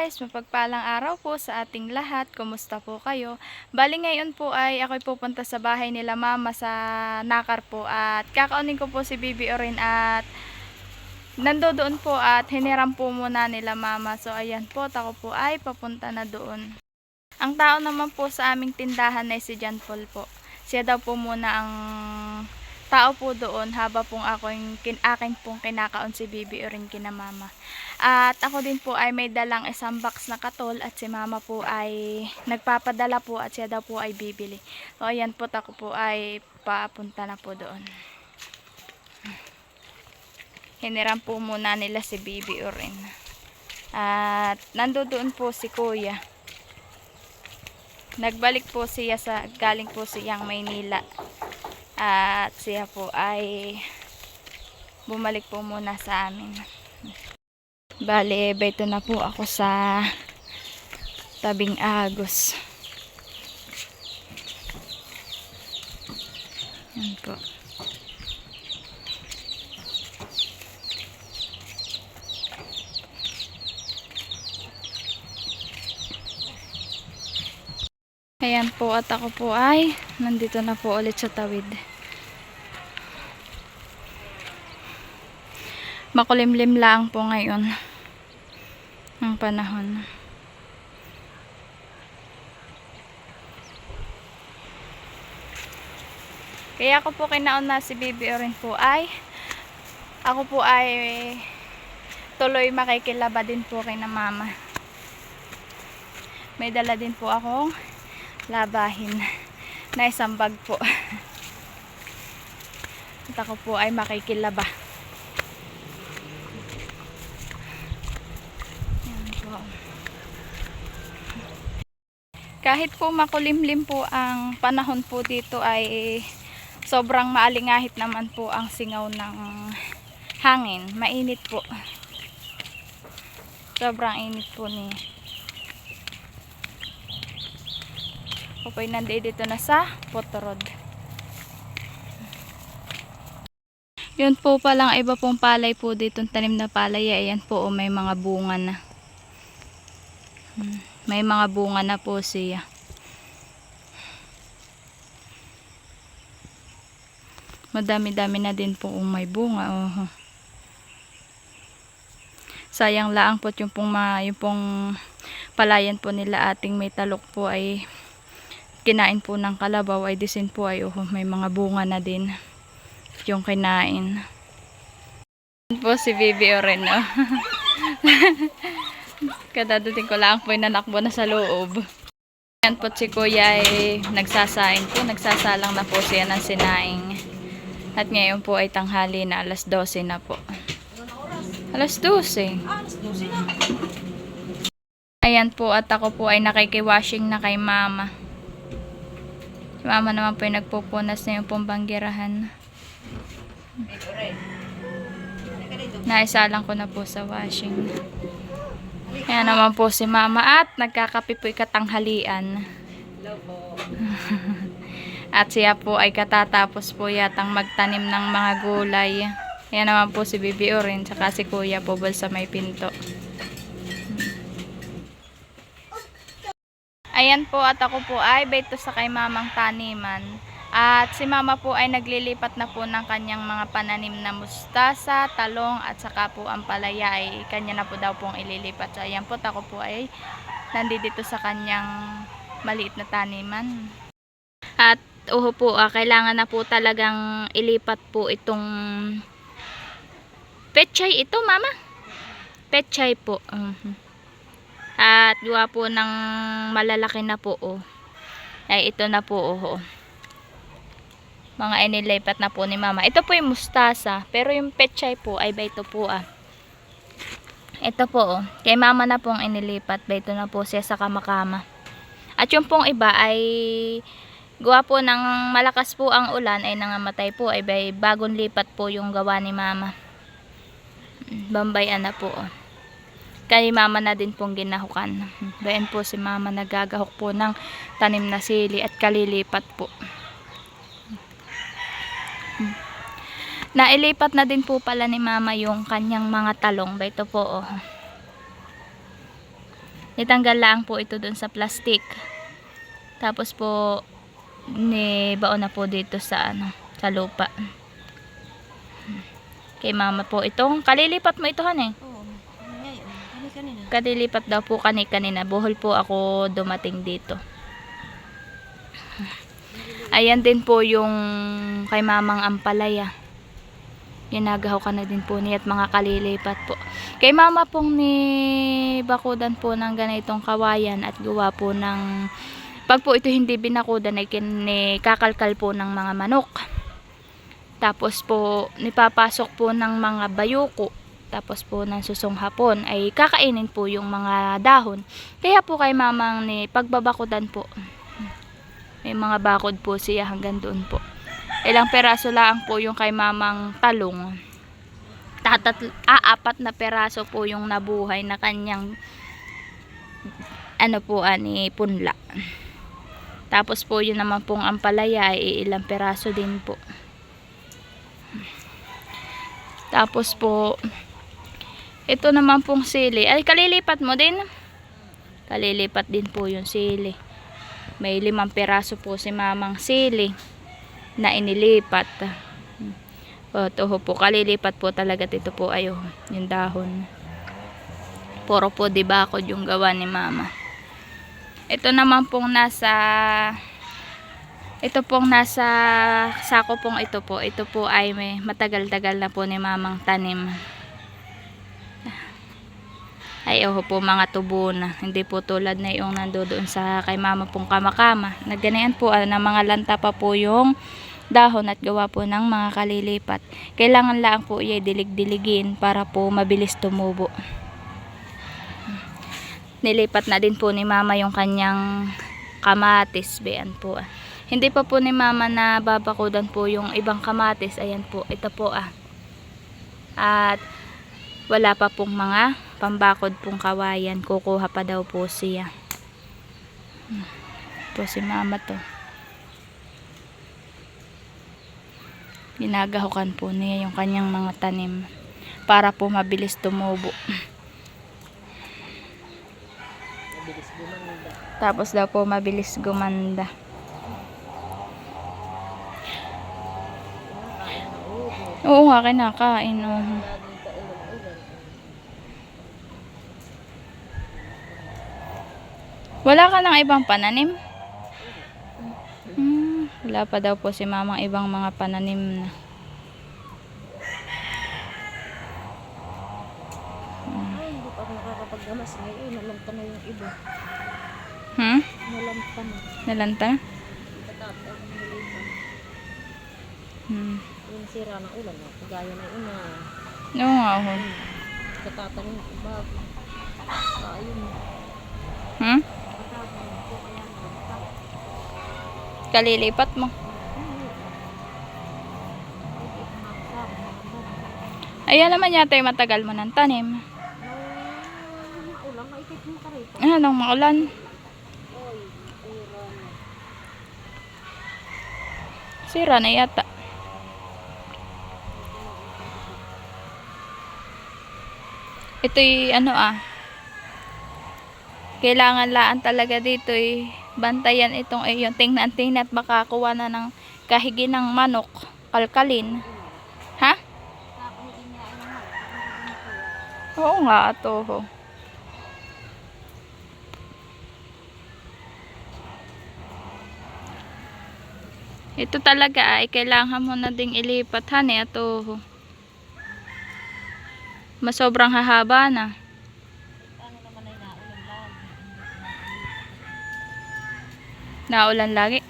guys, mapagpalang araw po sa ating lahat. Kumusta po kayo? Bali ngayon po ay ako'y pupunta sa bahay nila mama sa Nakar po at kakaunin ko po si Bibi Orin at nandoon po at hiniram po muna nila mama. So ayan po, ako po ay papunta na doon. Ang tao naman po sa aming tindahan ay si John Paul po. Siya daw po muna ang tao po doon haba pong aking pong kinakaon si Bibi Orin kina mama. At ako din po ay may dalang isang box na katol at si mama po ay nagpapadala po at siya daw po ay bibili. So ayan po, ako po ay papunta na po doon. Hiniram po muna nila si Bibi Orin. At nandoon po si Kuya. Nagbalik po siya galing po siyang Maynila. At siya po ay bumalik po muna sa amin. Bale, beto na po ako sa tabing Agos. Yan po. Ayan po, at ako po ay nandito na po ulit sa tawid. Makulimlim lang po ngayon ang panahon. Kaya ako po kinaon na si Bibi Orin po ay ako po ay tuloy makikilaba din po kay na mama. May dala din po akong labahin na isang bag po. At ako po ay makikilaba. Yan po. Kahit po makulimlim po ang panahon po dito ay sobrang maalingahit naman po ang singaw ng hangin. Mainit po. Sobrang init po niya. Ako po'y nandito na sa Potorod. Yun po palang iba pong palay po dito, tanim na palay. Ayan po, may mga bunga na. May mga bunga na po siya. Madami-dami na din po may bunga. Oh. Sayang lang po yung pong palayan po nila ating may talok po ay kinain po ng kalabaw, ay disin po ay may mga bunga na din yung kinain. Po si Bibi Orin, no? Kadadating ko lang po nanakbo na sa loob. Yan po si Kuya ay nagsasaing po, nagsasalang na po siya ng sinaing. At ngayon po ay tanghali na, alas 12 na po. Alas 12. Ayan po, at ako po ay nakikiwashing na kay mama. Si mama naman po ay nagpupunas na yung pambanggirahan. Naisalang ko na po sa washing. Ayan naman po si mama at nagkakape po katanghalian. At siya po ay katatapos po yatang magtanim ng mga gulay. Ayan naman po si Bibi Orin, saka si Kuya po sa may pinto. Ayan po, at ako po ay beto sa kay mamang taniman. At si mama po ay naglilipat na po ng kanyang mga pananim na mustasa, talong at saka po ang palaya ay kanya na po daw pong ililipat. So ayan po, ako po ay nandito sa kanyang maliit na taniman. At po, kailangan na po talagang ilipat po itong pechay ito, mama. Pechay po. At gawa po ng malalaki na po, ay ito na po, mga inilipat na po ni mama. Ito po yung mustasa, pero yung pechay po ay ito po, ito po, kay mama na pong inilipat. Ito na po siya sa kamakama. At yung pong iba ay gawa po ng malakas po ang ulan ay nangamatay po, ay bagong lipat po yung gawa ni mama. Bambayan na po, kay mama na din pong ginahukan. Bayan po si mama nagagahok po ng tanim na sili at kalilipat po. Nailipat na din po pala ni mama yung kanyang mga talong. Ito po, Itanggal lang po ito dun sa plastic. Tapos po, baon na po dito sa sa lupa. Kay mama po itong, kalilipat mo ito han eh. Oo. Ngayon, kanina. Kalilipat daw po kanina. Buhol po ako dumating dito. Ayan din po yung kay mamang ampalaya. Ginagahaw ka na din po niya at mga kalilipat po. Kay mama pong ni bakudan po ng ganitong kawayan at gawa po ng, pag po ito hindi binakudan ay kakalkal po ng mga manok. Tapos po nipapasok po ng mga bayuko. Tapos po ng susong hapon ay kakainin po yung mga dahon. Kaya po kay mamang ni pagbabakudan po. May mga bakod po siya hanggang doon po. Ilang peraso lang po yung kay mamang talong. Apat na peraso po yung nabuhay na kanyang punla. Tapos po yun naman pong ampalaya ay ilang peraso din po. Tapos po ito naman pong sili. Ay, kalilipat mo din? Kalilipat din po yung sili. May 5 peraso po si mamang sili na inilipat. O, ito po, kalilipat po talaga dito po ayo yung dahon. Puro po dibakod yung gawa ni mama. Ito naman pong nasa sako pong ito po. Ito po ay may matagal-tagal na po ni mamang tanim. Ay po mga tubo na. Hindi po tulad na yung nandoon sa kay mama pong kamakama. Nagganyan po na mga lanta pa po yung dahon at gawa po ng mga kalilipat. Kailangan lang po dilig-diligin para po mabilis tumubo. Nilipat na din po ni mama yung kanyang kamatis. Bean po. Hindi pa po ni mama na babakudan po yung ibang kamatis. Ayan po. Ito po At wala pa pong mga pambakod pong kawayan. Kukuha pa daw po siya. Po si mama to. Ginagahukan po niya yung kanyang mga tanim para po mabilis tumubo. Mabilis gumanda. Tapos daw po mabilis gumanda. Oo nga, kinakain. Wala ka ng ibang pananim? Wala pa daw po si mamang ibang mga pananim na. Ay, hindi pa ako nakakapagdamas ngayon. Nalanta na yung iba. Nalanta na. Nalanta? Katatang nilipan. Yung sira ng ulan. Kagaya na una. Oo nga ako. Katatang yung iba. Ayun. Kalilipat mo. Ayan naman yata yung matagal mo ng tanim. Nung maulan. Sira na yata. Ito'y kailangan laan talaga dito bantayan itong yung tingnan at makakuha na ng kahigi ng manok, kalkalin. Ha? Oo nga ato. Ito talaga ay kailangan mo na ding ilipat ato. Masobrang hahaba na. Naulan lagi.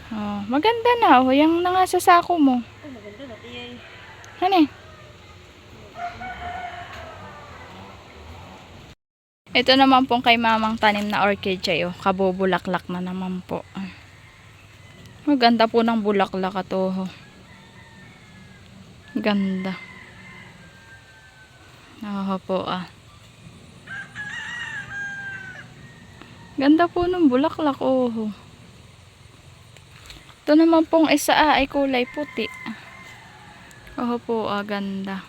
Oh, maganda na. Yung nga sa sako mo. Maganda na. Ano Ito naman pong kay mamang tanim na orchid kabubulaklak na naman po. Maganda po ng bulaklak ato. Ganda. Po Ganda po ng bulaklak Ito naman pong isa ay kulay puti. Oh po, ganda.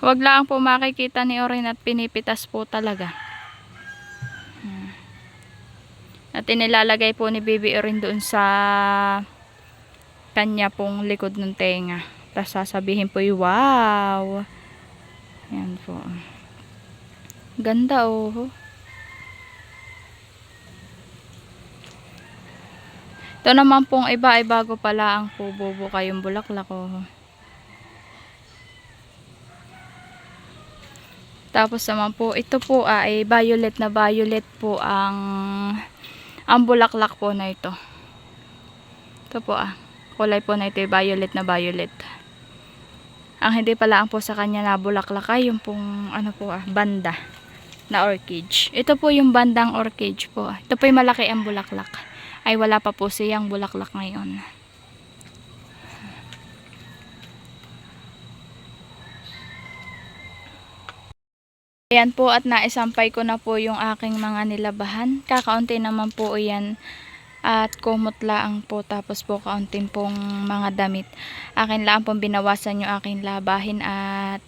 Huwag lang po makikita ni Orin at pinipitas po talaga. At inilalagay po ni Bibi Orin doon sa kanya pong likod ng tenga. Tapos sasabihin po yung wow. Yan po. Ganda oh. Ito naman pong iba ay bago pala ang pububo kayong bulaklak oh. Tapos naman po ito po ay violet na violet po ang bulaklak po na ito. Ito po kulay po na ito ay violet na violet. Ang hindi pala ang po sa kanya na bulaklak ay yung pong ano po banda na orchid. Ito po yung bandang orchid po. Ito po yung malaki ang bulaklak. Ay wala pa po siyang bulaklak ngayon. Ayan po at naisampay ko na po yung aking mga nilabahan. Kakaunti naman po yan at kumot laang po tapos po kaunting pong mga damit. Akin lang pong binawasan yung aking labahin at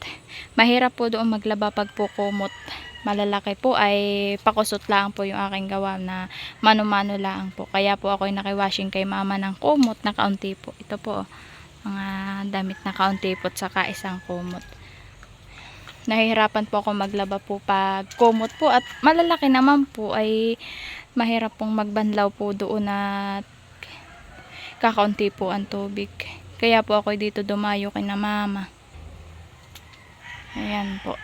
mahirap po doon maglaba pag po kumot. Malalaki po ay pakusot lang po yung aking gawa na mano-mano lang po. Kaya po ako'y nakiwashing kay mama ng kumot na kaunti po. Ito po mga damit na kaunti po at saka isang kumot. Nahihirapan po ako maglaba po pag kumot po at malalaki naman po ay mahirap pong magbanlaw po doon at kakaunti po ang tubig. Kaya po ako dito dumayo kay na mama. Ayan po.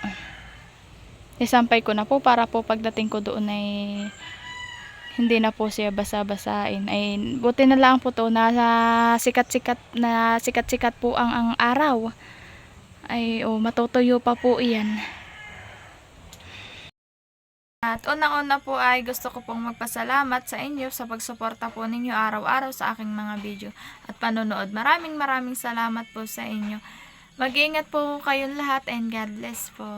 Isampay ko na po para po pagdating ko doon ay hindi na po siya basa-basain. Ay buti na lang po to na sikat-sikat po ang araw. Ay matutuyo pa po iyan. At unang-una po ay gusto ko pong magpasalamat sa inyo sa pagsuporta po ninyo araw-araw sa aking mga video at panonood. Maraming salamat po sa inyo. Mag-iingat po kayong lahat and God bless po.